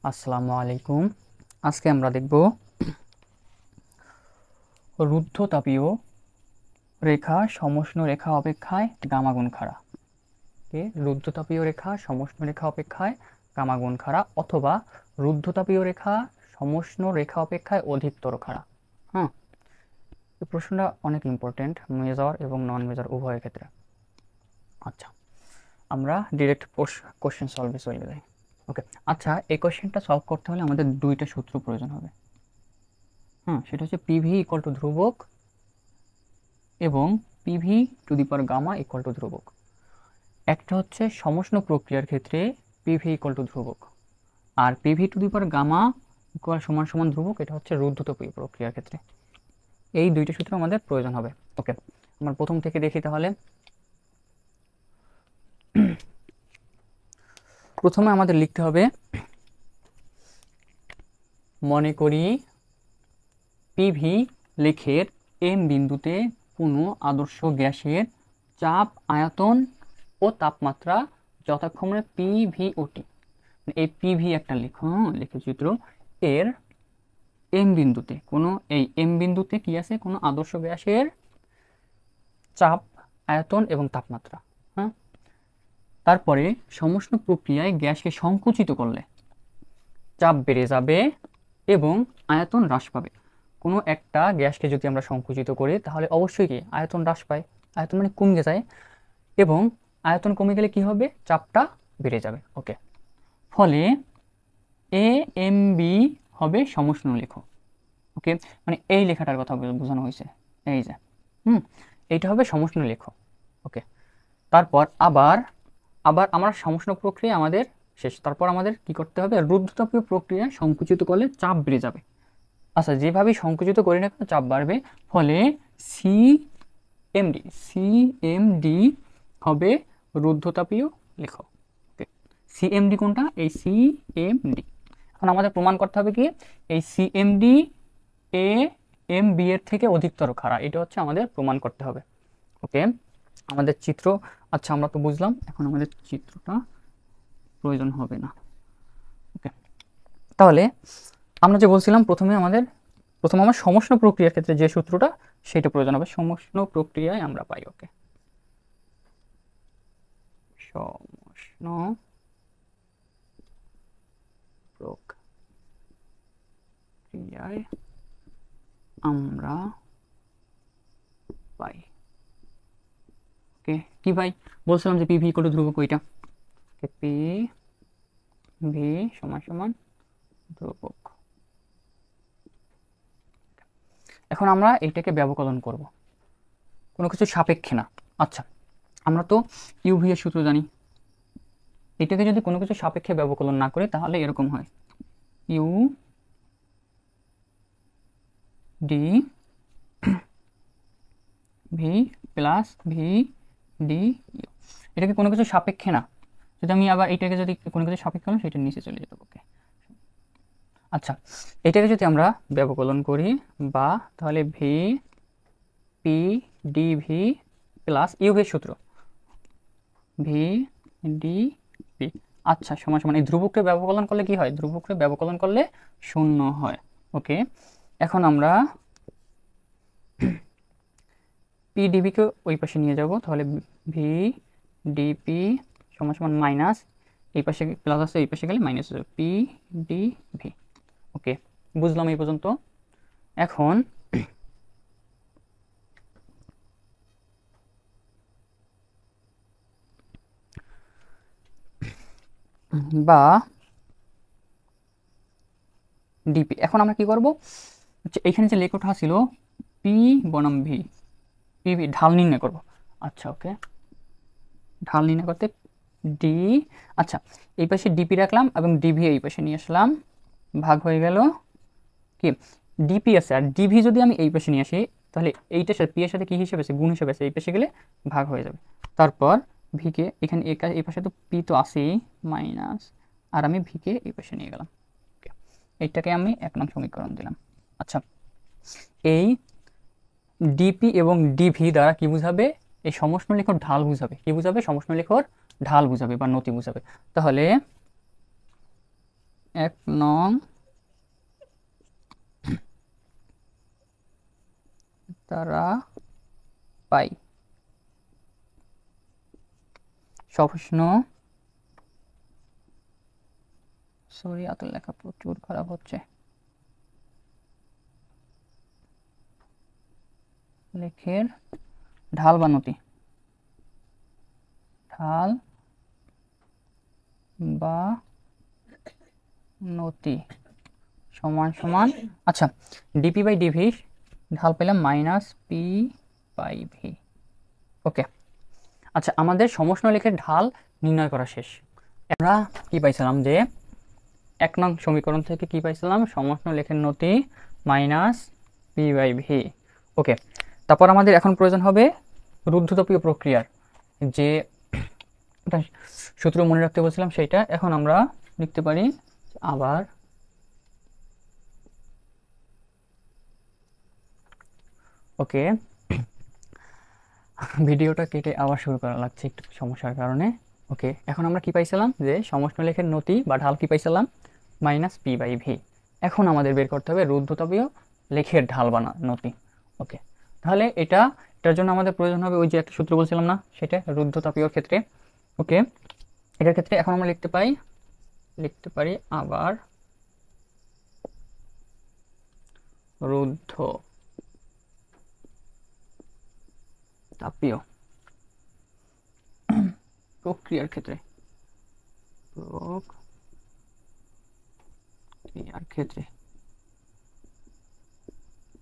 আসসালামু আলাইকুম। আজকে আমরা দেখব রুদ্ধতাপীয় রেখা সমষ্ণু রেখা অপেক্ষায় গামা গুণ খাড়া। রুদ্ধতাপীয় রেখা সমষ্ণু রেখা অপেক্ষায় গামা গুণ খাড়া অথবা রুদ্ধতাপীয় রেখা সমষ্ণু রেখা অপেক্ষায় অধিকতর খাড়া। হ্যাঁ, এই প্রশ্নটা অনেক ইম্পর্টেন্ট মেজর এবং নন মেজর উভয়ের ক্ষেত্রে। আচ্ছা, আমরা ডিরেক্ট কোশ্চেন সলভে চলে যাই। ওকে, আচ্ছা, এই কোশ্চেনটা সলভ করতে হলে আমাদের দুইটা সূত্র প্রয়োজন হবে। সেটা হচ্ছে পিভি ইকুয়াল টু ধ্রুবক এবং PV to the power gamma equal to ধ্রুবক। একটা হচ্ছে সমষ্ণ প্রক্রিয়ার ক্ষেত্রে পিভি ইকুয়াল টু ধ্রুবক, আর PV to the power gamma equal সমান সমান ধ্রুবক, এটা হচ্ছে রুদ্ধতাপীয় প্রক্রিয়ার ক্ষেত্রে। এই দুইটা সূত্র আমাদের প্রয়োজন হবে। ওকে, আমরা প্রথম থেকে দেখি তাহলে। প্রথমে আমাদের লিখতে হবে, মনে করি পিভি লেখের এম বিন্দুতে কোনো আদর্শ গ্যাসের চাপ, আয়তন ও তাপমাত্রা যথাক্রমে পিভি ও টি। এই পিভি একটা লেখচিত্র, এর এম বিন্দুতে এই এম বিন্দুতে কি আছে, কোনো আদর্শ গ্যাসের চাপ, আয়তন এবং তাপমাত্রা। তারপরে সমষ্ণ প্রক্রিয়ায় গ্যাসকে সংকুচিত করলে চাপ বেড়ে যাবে এবং আয়তন হ্রাস পাবে। কোনো একটা গ্যাসকে যদি আমরা সংকুচিত করি তাহলে অবশ্যই কি আয়তন হ্রাস পায়, আয়তন মানে কমে যায়, এবং আয়তন কমে গেলে কি হবে, চাপটা বেড়ে যাবে। ওকে, ফলে এ এম বি হবে সমষ্ণ লেখ। ওকে, মানে এই লেখাটার কথা বোঝানো হয়েছে, এই যে এইটা হবে সমষ্ণ লেখ। ওকে, তারপর আবার আমরা সমষ্ণ প্রক্রিয়া আমাদের শেষ। তারপর আমাদের কি করতে হবে, রুদ্ধতাপীয় প্রক্রিয়া সংকুচিত করলে চাপ বেড়ে যাবে। আচ্ছা, যেভাবে সংকুচিত করি না কেন চাপ বাড়বে, ফলে সিএমডি হবে রুদ্ধতাপীয় লেখ। ওকে, সিএমডি কোনটা, এই সিএমডি। এখন আমাদের প্রমাণ করতে হবে কি, এই সিএমডি এ এম বি এর থেকে অধিকতর খাড়া, এটা হচ্ছে আমাদের প্রমাণ করতে হবে। ওকে, আমাদের চিত্র, আচ্ছা আমরা তো বুঝলাম, এখন আমাদের চিত্রটা প্রয়োজন হবে না। ওকে, তাহলে আমরা যে বলছিলাম প্রথমে আমার সমষ্ণ প্রক্রিয়ার ক্ষেত্রে যে সূত্রটা, সেটা প্রয়োজন হবে। সমষ্ণ প্রক্রিয়ায় আমরা পাই, ওকে, সমষ্ণ প্রক্রিয়ায় আমরা পাই। ওকে, কি ভাই বলছিলাম যে পিভি ইকুয়াল টু ধ্রুবক, ওইটা পিভি সমান সমান ধ্রুবক। এখন আমরা এটাকে ব্যবকলন করব, কোনো কিছু সাপেক্ষে না। আচ্ছা, আমরা তো ইউভি এর সূত্র জানি, এটাকে যদি কোনো কিছু সাপেক্ষে ব্যবকলন না করে তাহলে এরকম হয়, U D V plus V D U. এটাকে কোনো কিছু সাপেক্ষে না, যদি আমি আবার এটাকে যদি কোনো কিছু সাপেক্ষে হলো সেটা নিচে চলে যেত। ওকে, আচ্ছা, এটাকে যদি আমরা ব্যবকলন করি বা, তাহলে V P D V plus ইউভির সূত্র ভি ডি পি, আচ্ছা সমান সমান, এই ধ্রুবককে ব্যবকলন করলে কি হয়, ধ্রুবককে ব্যবকলন করলে শূন্য হয়। ওকে, এখন আমরা পি ডিবিকে ওই পাশে নিয়ে যাব, তাহলে ভি ডিপি সমান সমান মাইনাস, এই পাশে প্লাস আছে, এই পাশে গেলে মাইনাস হবে, পি ডি ভি। ওকে, বুঝলাম এই পর্যন্ত। এখন বা ডিপি, এখন আমরা কি করব, এখানে যে লেখটা ছিল পি বনাম ভি, পিভি ঢাল নির্ণয় করব। আচ্ছা, ওকে, ঢাল নির্ণয় করতে ডি, আচ্ছা এই পাশে ডিপি রাখলাম এবং ডিভি এই পাশে নিয়ে আসলাম, ভাগ হয়ে গেল কি, ডিপি আছে আর ডিভি যদি আমি এই পাশে নিয়ে আসি তাহলে এইটার সাথে পি এর সাথে কি হিসেবে আছে, গুণ হিসেবে আছে, এই পাশে গেলে ভাগ হয়ে যাবে। তারপর ভিকে এখানে এই পাশে তো পি তো আসেই মাইনাস, আর আমি ভিকে এই পাশে নিয়ে গেলাম। এইটাকে আমি 1 নং সমীকরণ দিলাম। আচ্ছা, এই ডিপি এবং ডিভি দ্বারা কি বুঝাবে, এই সমষ্ণ লেখর ঢাল বুঝাবে। কি বুঝাবে, সমষ্ণ লেখর ঢাল বুঝাবে বা নতি বুঝাবে। তাহলে 1 নং তারা পাই সমষ্ণ, সরি এত লেখা প্রচুর খারাপ হচ্ছে, লেখের ঢাল বা নতি, ঢাল বা নতি সমান সমান, আচ্ছা ডিপি বাই ডিভি ঢাল পেলাম মাইনাস পি বাই ভি। ওকে, আচ্ছা আমাদের সমষ্ণ লেখের ঢাল নির্ণয় করা শেষ। আমরা কি পাইছিলাম যে 1 নং সমীকরণ থেকে কি পাইছিলাম, সমষ্ণ লেখের নতি মাইনাস পি বাই ভি। ওকে, তারপর আমাদের এখন প্রয়োজন হবে রুদ্ধতাপীয় প্রক্রিয়ার যে সূত্র মনে রাখতে বলছিলাম সেটা। এখন আমরা লিখতে পারি আবার ওকে, ভিডিওটা কেটে আবার শুরু করা লাগছে একটু সমস্যার কারণে। ওকে, এখন আমরা কি পাইছিলাম যে সমষ্ণ লেখের নতি বা ঢাল কি পাইছিলাম, মাইনাস পি বাই ভি। এখন আমাদের বের করতে হবে রুদ্ধতাপীয় লেখের ঢাল বা নতি। ওকে, তাহলে এটার জন্য আমাদের প্রয়োজন হবে ওই যে একটা সূত্র বলছিলাম না, সেটা রুদ্ধতাপীয় ক্ষেত্রে। ওকে, এটার ক্ষেত্রে এখন আমরা লিখতে পারি আবার রুদ্ধ তাপীয় প্রক্রিয়ার ক্ষেত্রে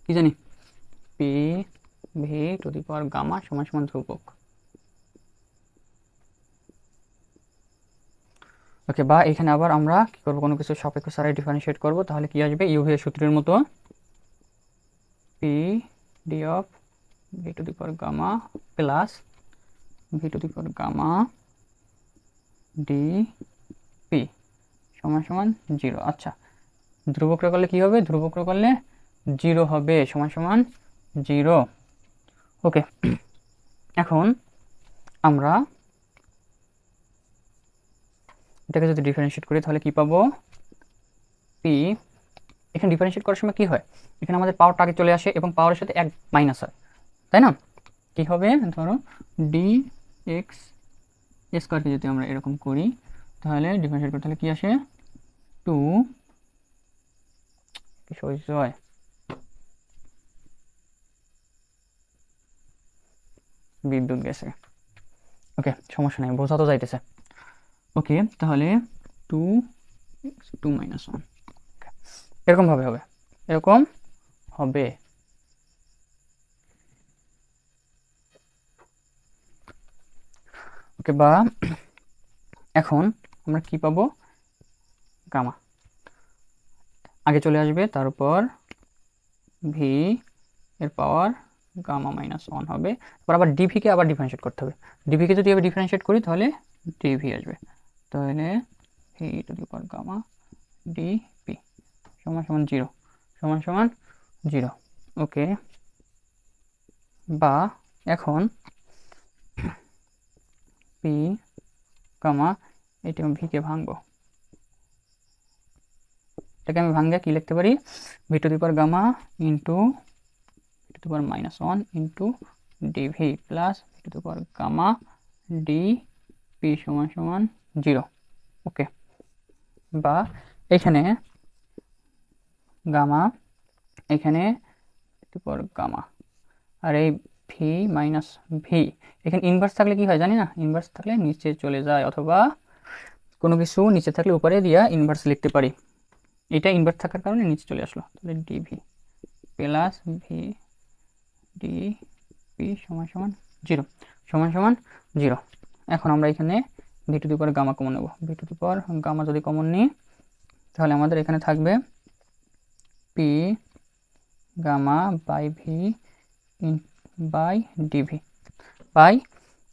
কি জানি P V to the power gamma সমান সমান ধ্রুবক। ওকে, বা এখানে আবার আমরা কি করবো, কোনো কিছু সাপেক্ষ ছাড়াই ডিফারেন্সিয়েট করবো, তাহলে কি আসবে ইউভি এর সূত্রের মতো P D of V to the power gamma plus V to the power gamma D P সমান সমান 0। আচ্ছা, ধ্রুবকরা করলে কি হবে, ধ্রুবকরা করলে 0 হবে, সমান সমান 0। ওকে, এখন আমরা এটাকে যদি ডিফারেন্সিয়েট করি তাহলে কি পাবো, পি, এখানে ডিফারেন্সিয়েট করার সময় কি হয়, এখানে আমাদের পাওয়ারটা আগে চলে আসে এবং পাওয়ারের সাথে 1 মাইনাস হয়, তাই না? কি হবে, ধরো ডি এক্স স্কোয়ারকে যদি আমরা এরকম করি তাহলে ডিফারেন্সিয়েট করতে হলে কি আসে, 2 সহ্য হয়, বিদ্যুৎ গেছে। ওকে, সমস্যা নেই, বোঝা তো যাইতেছে। ওকে, তাহলে 2 মাইনাস 1 এরকম ভাবে হবে, এরকম হবে। ওকে, বা এখন আমরা কি পাবো, গামা আগে চলে আসবে, তারপর ভি এর পাওয়ার গামা মাইনাস 1 হবে, তারপর আবার ডিভিকে আবার ডিফারেন্সিয়েট করতে হবে। ডিভিকে যদি আবার ডিফারেন্সিয়েট করি তাহলে ডিভি আসবে, তাহলে V to the power gamma DP সমান সমান 0, সমান সমান 0। ওকে, বা এখন পি গামা এটা আমি ভিকে ভাঙবো, এটাকে আমি ভাঙলে কি লিখতে পারি, V to the power gamma into V to the power minus 1 into DV plus V to the power gamma D P সমান সমান 0। ওকে, বা এখানে গামা, এখানে V to the power gamma, আর এই ভি মাইনাস ভি এখানে inverse থাকলে কি হয় জানি না, ইনভার্স থাকলে নিচে চলে যায়, অথবা কোনো কিছু নিচে থাকলে উপরে দিয়া ইনভার্স লিখতে পারি, এটা ইনভার্স থাকার কারণে নিচে চলে আসলো, তাহলে DV plus V D P সমান সমান 0, সমান সমান 0। এখন আমরা এখানে V to the power gamma common নেব, V to the power gamma যদি কমন নিই তাহলে আমাদের এখানে থাকবে P gamma by V by DV by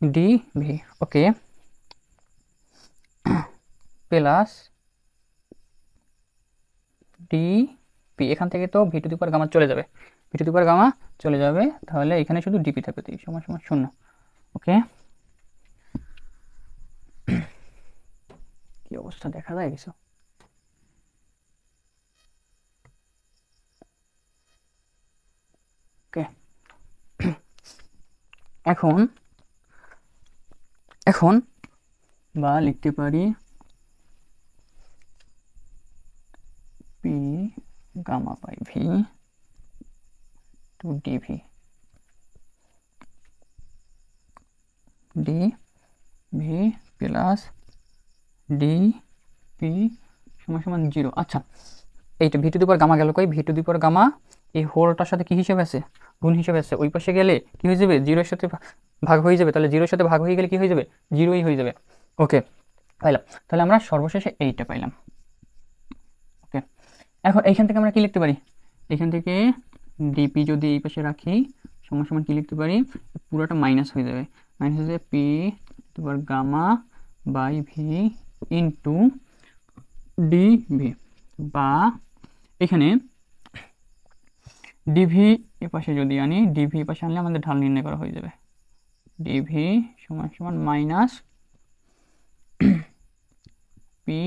DV. Okay, plus DP, এখান থেকে তো V to the power gamma চলে যাবে, V to the power gamma চলে যাবে, তাহলে এখানে শুধু ডিপি থাকবে, সমান সমান 0। ওকে, কি অবস্থা দেখা যায় কিছু, এখন এখন বা লিখতে পারি P gamma by V to DV D V plus D P সমান সমান 0। আচ্ছা, এইটা V to the power gamma গেল কই? V to the power gamma এই হোলটার সাথে কি হিসেবে আছে? গুণ হিসেবে আছে। ওই পাশে গেলে কি হয়ে যাবে? 0-এর সাথে ভাগ হয়ে যাবে। তাহলে 0-এর সাথে ভাগ হয়ে গেলে কি হয়ে যাবে? 0ই হয়ে যাবে। ওকে, পাইলাম। তাহলে আমরা সর্বশেষে এইটা পাইলাম। ওকে, এখন এইখান থেকে আমরা কি লিখতে পারি? এখান থেকে ডিপি যদি এই পাশে রাখি সমান সমান কি লিখতে পারি? পুরোটা মাইনাস হয়ে যাবে। মাইনাস হয়ে যাবে P to power gamma by V into DV, বা এখানে ডিভি এ পাশে যদি আনি, ডিভি এ পাশে আনলে আমাদের ঢাল নির্ণয় করা হয়ে যাবে। ডিভি সমান সমান minus P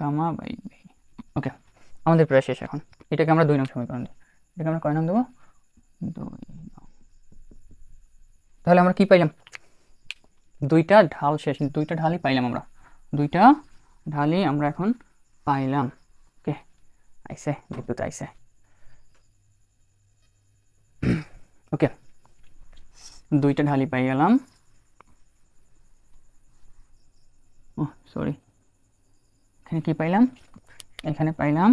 gamma by V. Okay, আমাদের প্রায় শেষ। এখন এটাকে আমরা 2 নং সমীকরণ দিই। এটাকে আমরা কয় নং দেবো? 2 নং। তাহলে আমরা কি পাইলাম? দুইটা ঢাল শেষ, দুইটা ঢালই পাইলাম আমরা, দুইটা ঢালই আমরা এখন পাইলাম। ওকে, আইসে বিদ্যুৎ আইসে। ওকে, দুইটা ঢালই পাই গেলাম। ও সরি, এখানে কি পাইলাম? এখানে পাইলাম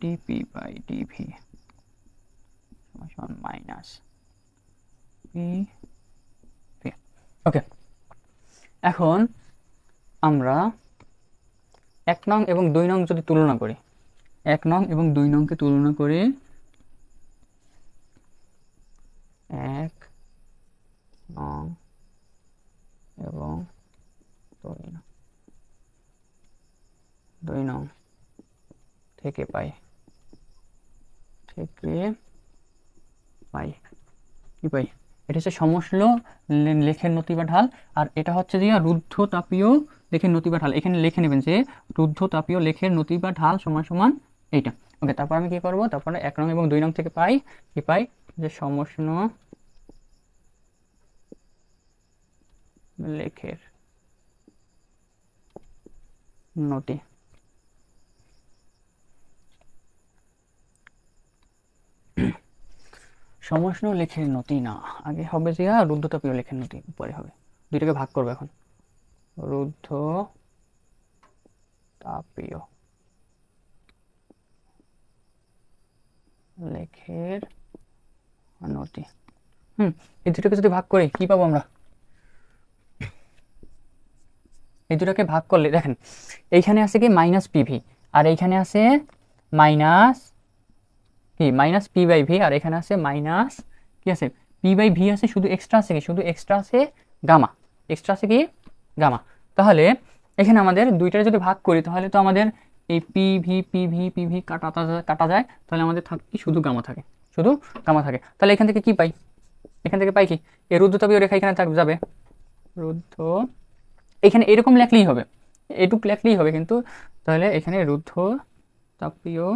ডিপি বাই ডিভি সমান মাইনাস পি। ওকে, এখন আমরা 1 নং এবং 2 নং যদি তুলনা করি, 1 নং এবং 2 নংকে তুলনা করে 1 নং এবং 2 নং থেকে পাই কি পাই? এটা হচ্ছে সমষ্ণ লেখের নতি বা ঢাল, আর এটা হচ্ছে যে রুদ্ধ তাপীয় লেখের নতি বা ঢাল। এখানে লিখে নেবেন যে রুদ্ধ তাপীয় লেখের নতি বা ঢাল সমান সমান এইটা। ওকে, তারপর আমি কি করব? তারপরে 1 নং এবং 2 নং থেকে পাই কি পাই? যে সমষ্ণ লেখের নতি। সমষ্ণ লেখের নতি না, আগে হবে যে রুদ্ধ তাপীয় লেখের নতি, উপরে হবে। দুইটাকে ভাগ করবো এখন। রুদ্ধ তাপীয় লেখের নতি। এই দুটোকে যদি ভাগ করি কি পাবো আমরা? এই দুটোকে ভাগ করলে দেখেন এইখানে আছে কি মাইনাস পিভি, আর এইখানে আছে মাইনাস কি মাইনাস পি বাই ভি, আর এখানে আছে মাইনাস কি আছে পি বাই ভি আছে। শুধু এক্সট্রা আছে কি? শুধু এক্সট্রা আছে গামা। এক্সট্রা আছে কি? গামা। তাহলে এখানে আমাদের দুইটারে যদি ভাগ করি তাহলে তো আমাদের এই পিভি কাটা যায়। তাহলে আমাদের থাকে কি? শুধু গামা থাকে, শুধু গামা থাকে। তাহলে এখান থেকে কি পাই? এখান থেকে পাই কি? এই রুদ্ধ তাপীয় রেখা এখানে যাবে, রুদ্ধ এখানে এরকম লেখলেই হবে, এটুক লেখলেই হবে কিন্তু। তাহলে এখানে রুদ্ধ তাপীয়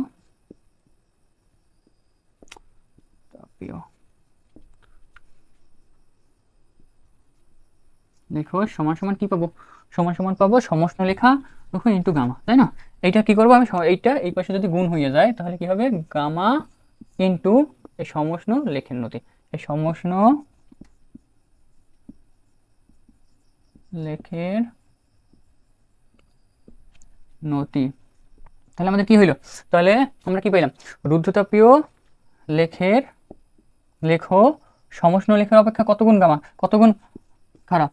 দেখো সমান সমান কি পাবো? সমান সমান পাবো সমষ্ণ লেখা দেখো ইন্টু গামা, তাই না? এইটা কি করবো আমি? এইটা এই পাশে যদি গুণ হয়ে যায় তাহলে কি হবে? গামা ইন্টু এই সমষ্ণ লেখের নতি, এই সমষ্ণ লেখের নতি। তাহলে আমাদের কি হইলো? তাহলে আমরা কি পাইলাম? রুদ্ধতাপীয় লেখের সমষ্ণ লেখের অপেক্ষা কত গুণ গামা, কত গুণ খাড়া,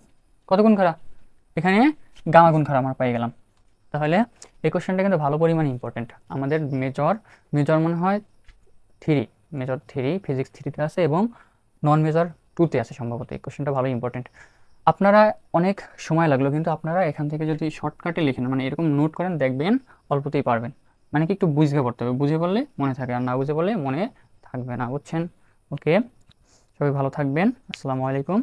কত গুণ খাড়া? এখানে গামা গুণ খাড়া আমরা পাই গেলাম। তাহলে এই কোশ্চেনটা কিন্তু ভালো পরিমাণে ইম্পর্টেন্ট। আমাদের মেজর মনে হয় 3, মেজর 3 ফিজিক্স 3-তে আছে এবং নন মেজর 2-তে আছে সম্ভবত। এই কোশ্চেনটা ভালো ইম্পর্টেন্ট। আপনারা অনেক সময় লাগলো, কিন্তু আপনারা এখান থেকে যদি শর্টকাটে লিখেন, মানে এরকম নোট করেন, দেখবেন অল্পতেই পারবেন। মানে কি একটু বুঝে পড়তে হবে, বুঝে পড়লে মনে থাকে, আর না বুঝে পড়লে মনে থাকবে না, বুঝছেন? ওকে, সবাই ভালো থাকবেন। আসসালামু আলাইকুম।